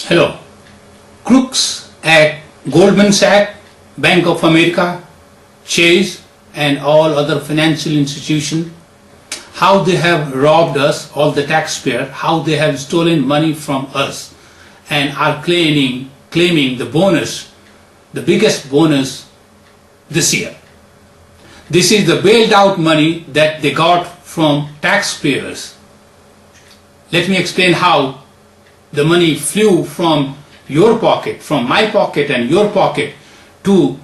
Hello. Crooks at Goldman Sachs, Bank of America, Chase and all other financial institutions, how they have robbed us, all the taxpayer, how they have stolen money from us and are claiming the bonus, the biggest bonus this year. This is the bailed out money that they got from taxpayers. Let me explain how the money flew from your pocket, from my pocket and your pocket to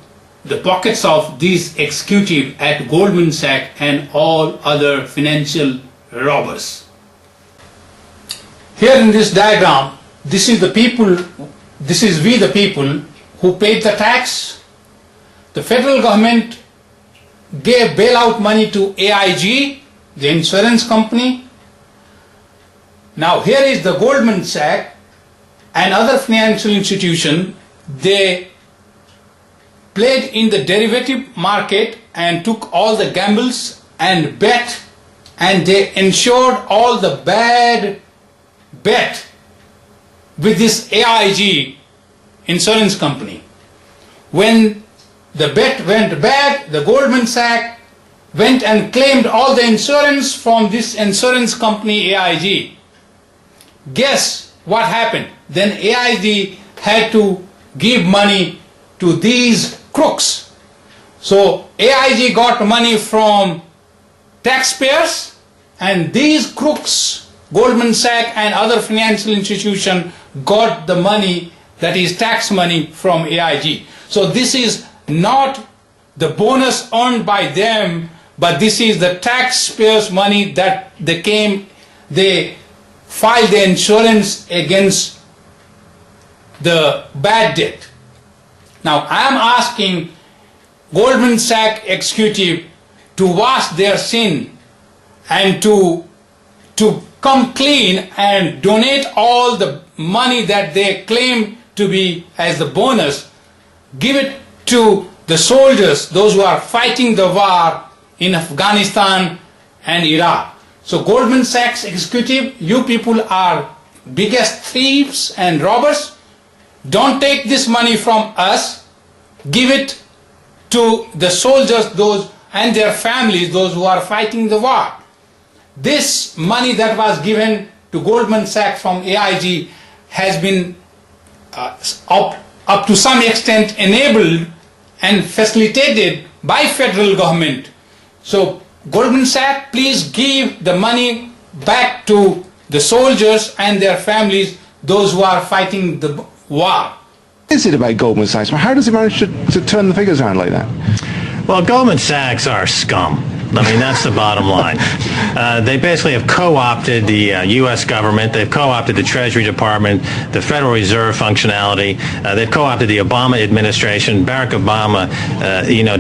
the pockets of these executives at Goldman Sachs and all other financial robbers. Here in this diagram, this is we the people who paid the tax. The federal government gave bailout money to AIG, the insurance company. Now here is the Goldman Sachs and other financial institution. They played in the derivative market and took all the gambles and bet, and they ensured all the bad bet with this AIG insurance company. When the bet went bad, the Goldman Sachs went and claimed all the insurance from this insurance company AIG. Guess what happened? Then AIG had to give money to these crooks. So AIG got money from taxpayers, and these crooks, Goldman Sachs and other financial institutions, got the money, that is tax money, from AIG. So this is not the bonus earned by them, but this is the taxpayers' money that they filed the insurance against the bad debt. Now I am asking Goldman Sachs executive to wash their sin and to come clean and donate all the money that they claim to be as the bonus, give it to the soldiers, those who are fighting the war in Afghanistan and Iraq. So Goldman Sachs executive, you people are biggest thieves and robbers. Don't take this money from us. Give it to the soldiers, those and their families, those who are fighting the war. This money that was given to Goldman Sachs from AIG has been up to some extent enabled and facilitated by federal government. So Goldman Sachs, please give the money back to the soldiers and their families, those who are fighting the war. What is it about Goldman Sachs? How does it manage to turn the figures around like that? Well, Goldman Sachs are scum. I mean, that's the bottom line. They basically have co-opted the U.S. government. They've co-opted the Treasury Department, the Federal Reserve functionality. They've co-opted the Obama administration. Barack Obama,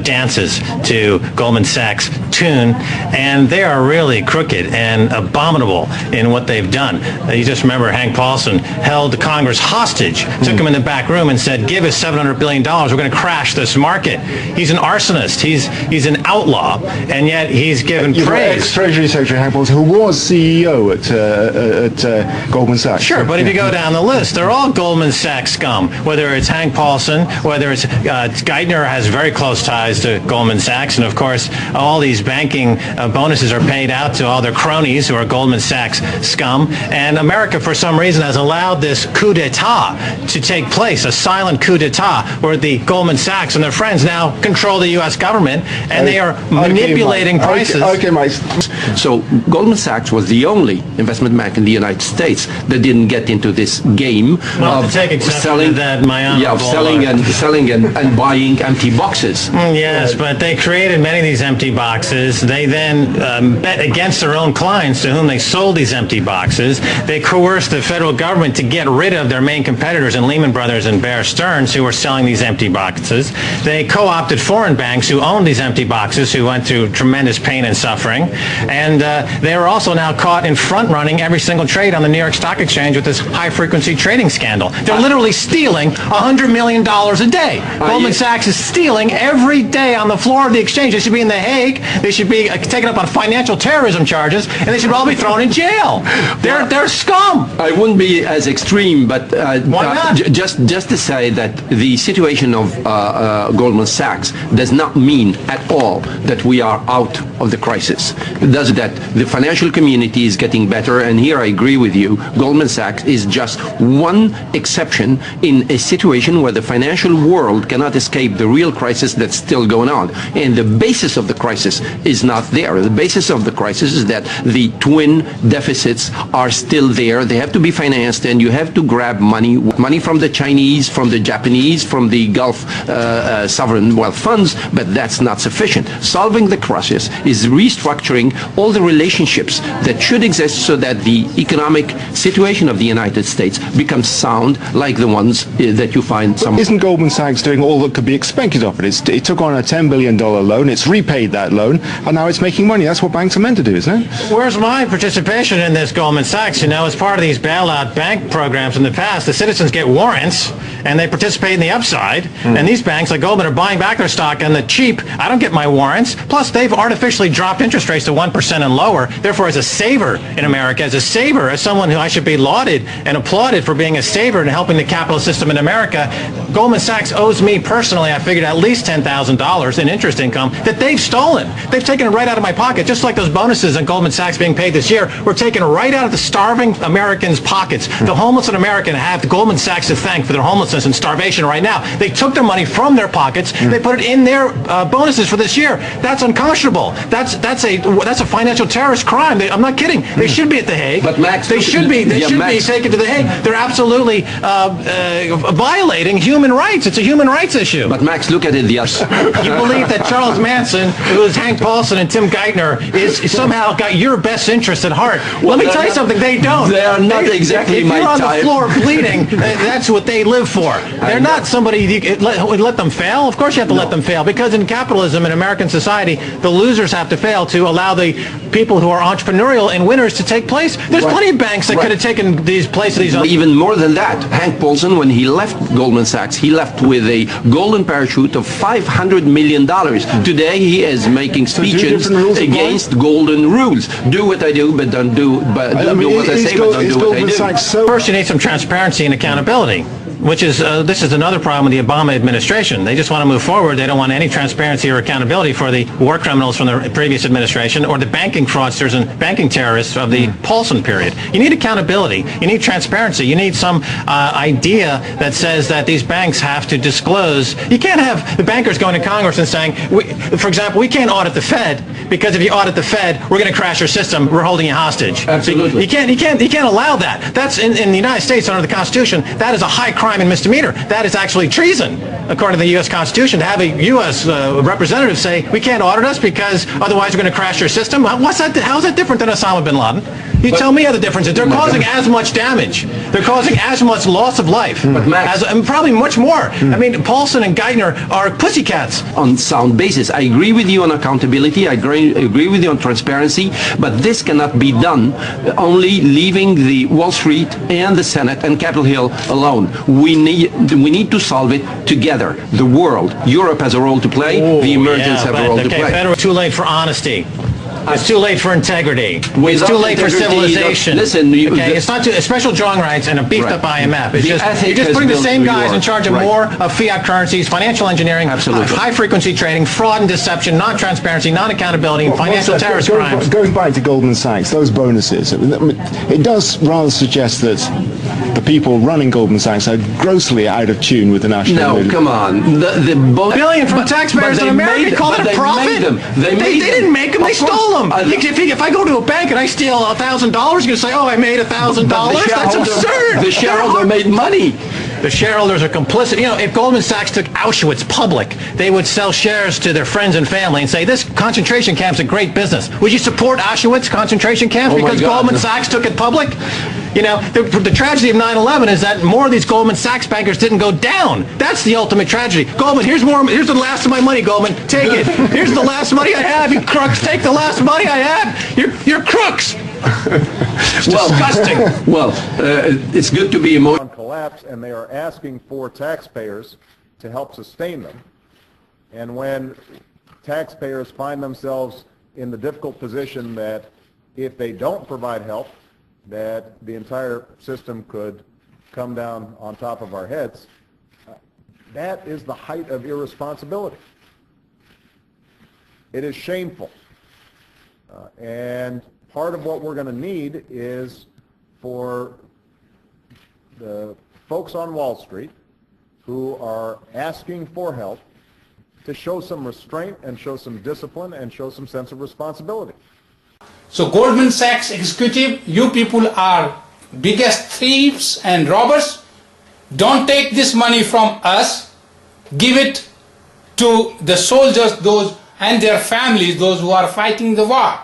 dances to Goldman Sachs' tune, and they are really crooked and abominable in what they've done. You just remember Hank Paulson held Congress hostage, took him in the back room and said, "Give us $700 billion. We're going to crash this market." He's an arsonist. He's an outlaw, and yet he's given praise. Ex-Treasury Secretary Hank Paulson, who was CEO at Goldman Sachs. Sure, but if you go down the list, they're all Goldman Sachs scum. Whether it's Hank Paulson, whether it's Geithner has very close ties to Goldman Sachs, and of course, all these banking bonuses are paid out to all their cronies who are Goldman Sachs scum. And America, for some reason, has allowed this coup d'etat to take place, a silent coup d'etat, where the Goldman Sachs and their friends now control the U.S. government, and they are manipulating prices. Okay, Mike. So Goldman Sachs was the only investment bank in the United States that didn't get into this game of selling that, selling and buying empty boxes. Yes, but they created many of these empty boxes. They then bet against their own clients to whom they sold these empty boxes. They coerced the federal government to get rid of their main competitors in Lehman Brothers and Bear Stearns, who were selling these empty boxes. They co-opted foreign banks who owned these empty boxes, who went through tremendous pain and suffering, and they are also now caught in front-running every single trade on the New York Stock Exchange with this high-frequency trading scandal. They're literally stealing $100 million a day. Goldman Sachs is stealing every day on the floor of the exchange. They should be in The Hague. They They should be taken up on financial terrorism charges, and they should all be thrown in jail. They're scum. I wouldn't be as extreme, but Why not? Just to say that the situation of Goldman Sachs does not mean at all that we are out of the crisis. It does that the financial community is getting better, and here I agree with you. Goldman Sachs is just one exception in a situation where the financial world cannot escape the real crisis that's still going on. And the basis of the crisis is not there. The basis of the crisis is that the twin deficits are still there. They have to be financed, and you have to grab money from the Chinese, from the Japanese, from the Gulf sovereign wealth funds, but that's not sufficient. Solving the crisis is restructuring all the relationships that should exist so that the economic situation of the United States becomes sound, like the ones that you find somewhere. Isn't Goldman Sachs doing all that could be expected of it? It took on a $10 billion loan, it's repaid that loan, and now it's making money. That's what banks are meant to do, isn't it? Where's my participation in this Goldman Sachs? As part of these bailout bank programs in the past, the citizens get warrants, and they participate in the upside, and these banks like Goldman are buying back their stock on the cheap. I don't get my warrants. Plus, they've artificially dropped interest rates to 1% and lower. Therefore, as a saver in America, as someone who I should be lauded and applauded for being a saver and helping the capitalist system in America, Goldman Sachs owes me personally, I figured, at least $10,000 in interest income that they've stolen. They've taken it right out of my pocket, just like those bonuses on Goldman Sachs being paid this year were taken right out of the starving Americans' pockets. The homeless in America have Goldman Sachs to thank for their homelessness and starvation right now. They took their money from their pockets, they put it in their bonuses for this year. That's unconscionable. That's a financial terrorist crime. I'm not kidding. They should be at The Hague. But Max, they should be taken to The Hague. They're absolutely violating human rights. It's a human rights issue. But Max, look at it the other. You believe that Charles Manson, who is Hank Paulson and Tim Geithner, is somehow got your best interest at heart? Well, let me tell you something. They don't. They are not exactly my type. If you're on the floor bleeding, that's what they live for. They're not somebody you let them fail. Of course you have to let them fail, because in capitalism in American society, the losers have to fail to allow the people who are entrepreneurial and winners to take place. There's plenty of banks that could have taken these places. Even more than that, Hank Paulson, when he left Goldman Sachs, he left with a golden parachute of $500 million. Today he is making speeches against golden rules. Do what I do, but don't do what I say, but don't do what I do. First, you need some transparency and accountability, which is this is another problem with the Obama administration. They just want to move forward. They don't want any transparency or accountability for the war criminals from the previous administration or the banking fraudsters and banking terrorists of the Paulson period. You need accountability. You need transparency. You need some idea that says that these banks have to disclose. You can't have the bankers going to Congress and saying, for example, we can't audit the Fed because if you audit the Fed, we're going to crash your system. We're holding you hostage. Absolutely. You can't allow that. That's in the United States under the Constitution. That is a high crime and misdemeanor. That is actually treason, according to the U.S. Constitution, to have a U.S. Representative say, we can't audit us because otherwise we're going to crash your system. What's that? How is that different than Osama bin Laden? You tell me how the difference is. They're causing as much damage. They're causing as much loss of life. And probably much more. I mean, Paulson and Geithner are pussycats. On sound basis, I agree with you on accountability. I agree with you on transparency. But this cannot be done only leaving the Wall Street and the Senate and Capitol Hill alone. We need to solve it together. The world, Europe has a role to play. The Americans have a role to play. Federal, too late for honesty. It's too late for integrity. It's too late for civilization. Listen, it's not too, special drawing rights and a beefed-up IMF. It's you're just putting the same guys in charge of more of fiat currencies, financial engineering, high-frequency trading, fraud and deception, non-transparency, non-accountability, and financial terrorist crimes. Going back to Goldman Sachs, those bonuses, it does rather suggest that the people running Goldman Sachs are grossly out of tune with the national mood. No, come on. The billion from taxpayers in America, call it a profit? They didn't make them, they stole them. If I go to a bank and I steal $1,000, you're going to say, oh, I made $1,000? That's absurd. The shareholder made money. The shareholders are complicit. If Goldman Sachs took Auschwitz public, they would sell shares to their friends and family and say, this concentration camp's a great business. Would you support Auschwitz concentration camps because Goldman Sachs took it public? The tragedy of 9/11 is that more of these Goldman Sachs bankers didn't go down. That's the ultimate tragedy. Goldman, here's the last of my money, Goldman. Take it. Here's the last money I have, you crooks. Take the last money I have. You're crooks. It's disgusting. Well, it's good to be emotional. Collapse, and they are asking for taxpayers to help sustain them. And when taxpayers find themselves in the difficult position that if they don't provide help, that the entire system could come down on top of our heads. That is the height of irresponsibility. It is shameful. And part of what we're going to need is for the folks on Wall Street who are asking for help to show some restraint and show some discipline and show some sense of responsibility. So Goldman Sachs executive, you people are biggest thieves and robbers. Don't take this money from us. Give it to the soldiers, those and their families, those who are fighting the war.